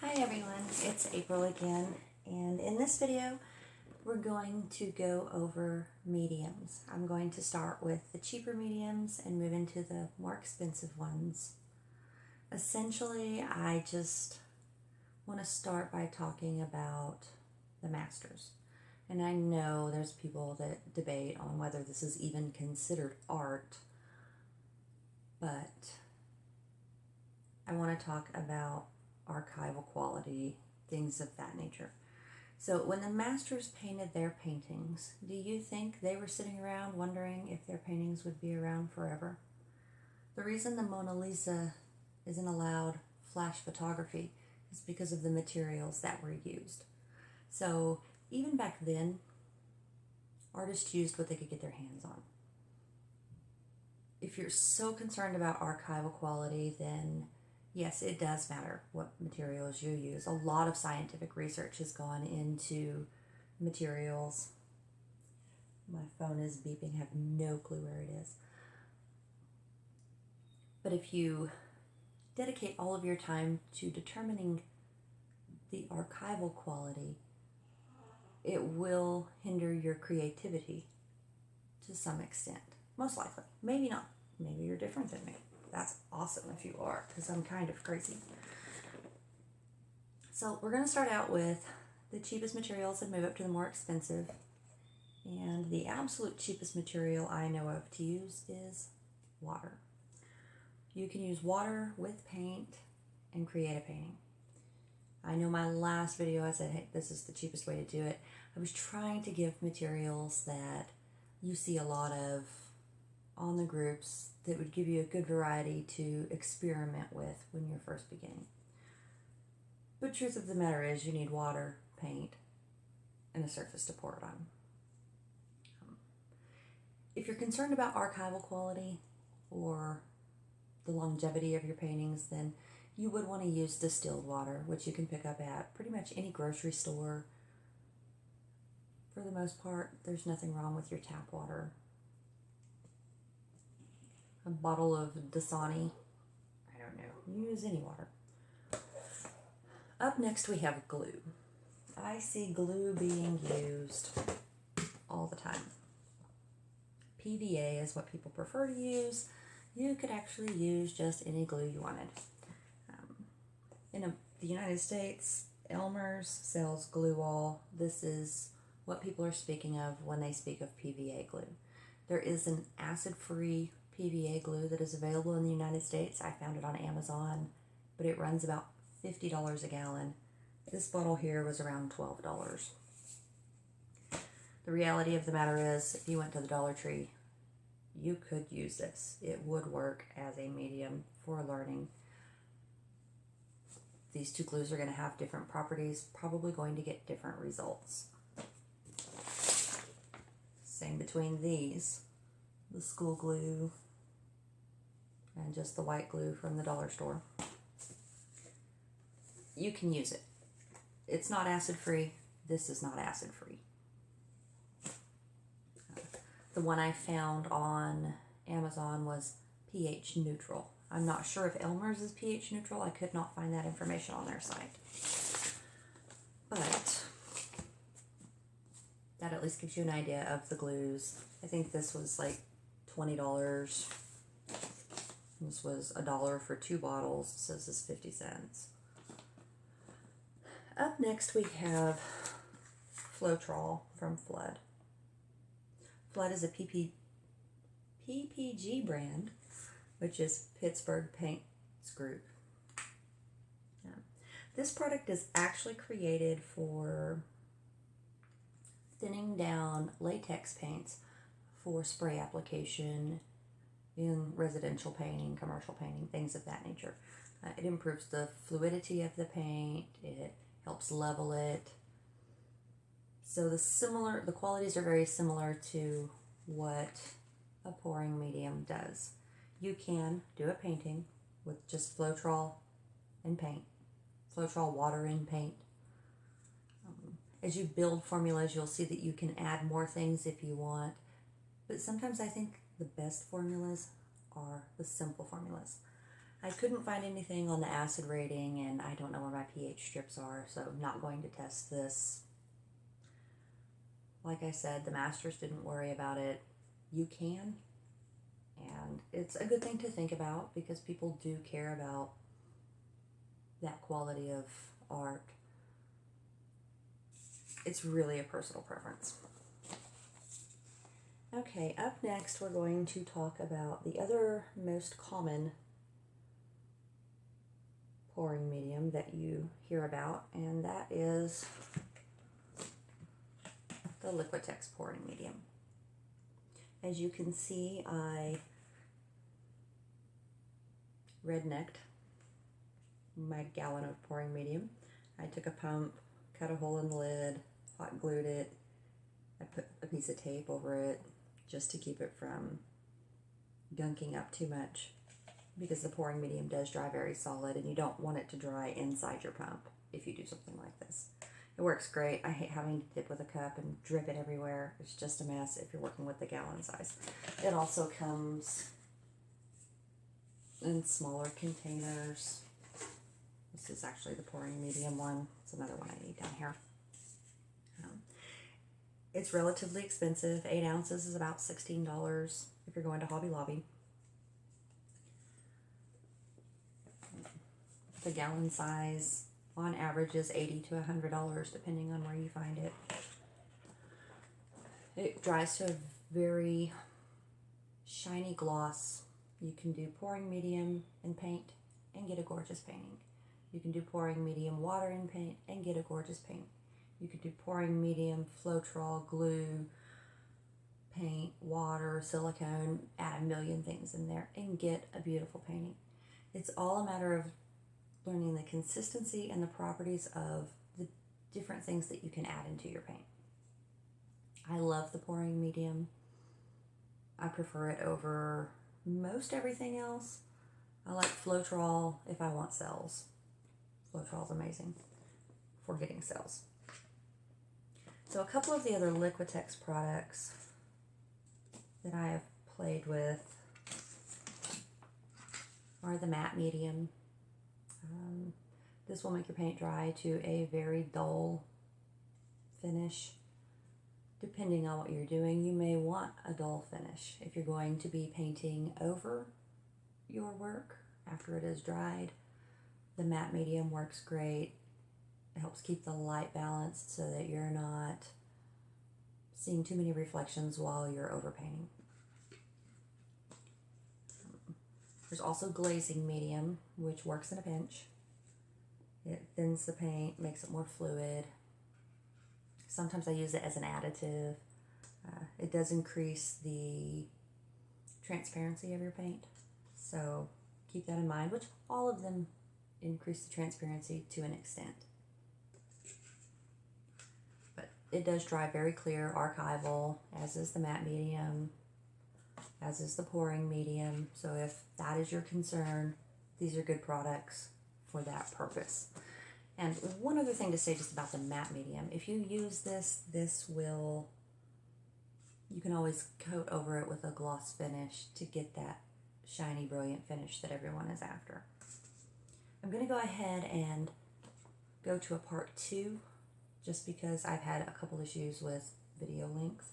Hi everyone, it's April again, and in this video we're going to go over mediums. I'm going to start with the cheaper mediums and move into the more expensive ones. Essentially, I just want to start by talking about the masters. And I know there's people that debate on whether this is even considered art, but I want to talk about archival quality, things of that nature. So when the masters painted their paintings, do you think they were sitting around wondering if their paintings would be around forever? The reason the Mona Lisa isn't allowed flash photography is because of the materials that were used. So even back then, artists used what they could get their hands on. If you're so concerned about archival quality, then yes, it does matter what materials you use. A lot of scientific research has gone into materials. My phone is beeping, I have no clue where it is. But if you dedicate all of your time to determining the archival quality, it will hinder your creativity to some extent. Most likely. Maybe not. Maybe you're different than me. That's awesome if you are, because I'm kind of crazy. So we're going to start out with the cheapest materials and move up to the more expensive. And the absolute cheapest material I know of to use is water. You can use water with paint and create a painting. I know my last video I said, hey, this is the cheapest way to do it. I was trying to give materials that you see a lot of on the groups that would give you a good variety to experiment with when you're first beginning. But truth of the matter is you need water, paint, and a surface to pour it on. If you're concerned about archival quality or the longevity of your paintings, then you would want to use distilled water, which you can pick up at pretty much any grocery store. For the most part, there's nothing wrong with your tap water. A bottle of Dasani, I don't know, use any water. Up next we have glue. I see glue being used all the time. PVA is what people prefer to use. You could actually use just any glue you wanted. In the United States, Elmer's sells glue all. This is what people are speaking of when they speak of PVA glue. There is an acid-free PVA glue that is available in the United States. I found it on Amazon, but it runs about $50 a gallon. This bottle here was around $12. The reality of the matter is, if you went to the Dollar Tree, you could use this. It would work as a medium for learning. These two glues are going to have different properties, probably going to get different results. Same between these, the school glue and just the white glue from the dollar store. You can use it. It's not acid-free. This is not acid-free. The one I found on Amazon was pH neutral. I'm not sure if Elmer's is pH neutral. I could not find that information on their site. But that at least gives you an idea of the glues. I think this was like $20. This was $1 for 2 bottles, so this is 50 cents. Up next we have Floetrol from Flood. Flood is a PPG brand, which is Pittsburgh Paints Group. This product is actually created for thinning down latex paints for spray application in residential painting, commercial painting, things of that nature. It improves the fluidity of the paint, it helps level it. So the qualities are very similar to what a pouring medium does. You can do a painting with just Floetrol and paint. Floetrol, water, and paint. As you build formulas, you'll see that you can add more things if you want. But sometimes I think the best formulas are the simple formulas. I couldn't find anything on the acid rating, and I don't know where my pH strips are, so I'm not going to test this. Like I said, the masters didn't worry about it. You can, and it's a good thing to think about because people do care about that quality of art. It's really a personal preference. Okay, up next we're going to talk about the other most common pouring medium that you hear about, and that is the Liquitex pouring medium. As you can see, I rednecked my gallon of pouring medium. I took a pump, cut a hole in the lid, hot glued it. I put a piece of tape over it just to keep it from gunking up too much, because the pouring medium does dry very solid and you don't want it to dry inside your pump if you do something like this. It works great. I hate having to dip with a cup and drip it everywhere. It's just a mess if you're working with the gallon size. It also comes in smaller containers. This is actually the pouring medium one. It's another one I need down here. It's relatively expensive. 8 ounces is about $16 if you're going to Hobby Lobby. The gallon size on average is $80 to $100 depending on where you find it. It dries to a very shiny gloss. You can do pouring medium and paint and get a gorgeous painting. You can do pouring medium water and paint and get a gorgeous paint. You could do pouring medium, Floetrol, glue, paint, water, silicone, add a million things in there and get a beautiful painting. It's all a matter of learning the consistency and the properties of the different things that you can add into your paint. I love the pouring medium. I prefer it over most everything else. I like Floetrol if I want cells. Floetrol's amazing for getting cells. So a couple of the other Liquitex products that I have played with are the matte medium. This will make your paint dry to a very dull finish. Depending on what you're doing, you may want a dull finish. If you're going to be painting over your work after it is dried, the matte medium works great. It helps keep the light balanced so that you're not seeing too many reflections while you're overpainting. There's also glazing medium, which works in a pinch. It thins the paint, makes it more fluid. Sometimes I use it as an additive. It does increase the transparency of your paint, so keep that in mind, which all of them increase the transparency to an extent. But it does dry very clear, archival, as is the matte medium, as is the pouring medium. So if that is your concern, these are good products for that purpose. And one other thing to say just about the matte medium, if you use this, you can always coat over it with a gloss finish to get that shiny, brilliant finish that everyone is after. I'm going to go ahead and go to a part 2, just because I've had a couple issues with video length.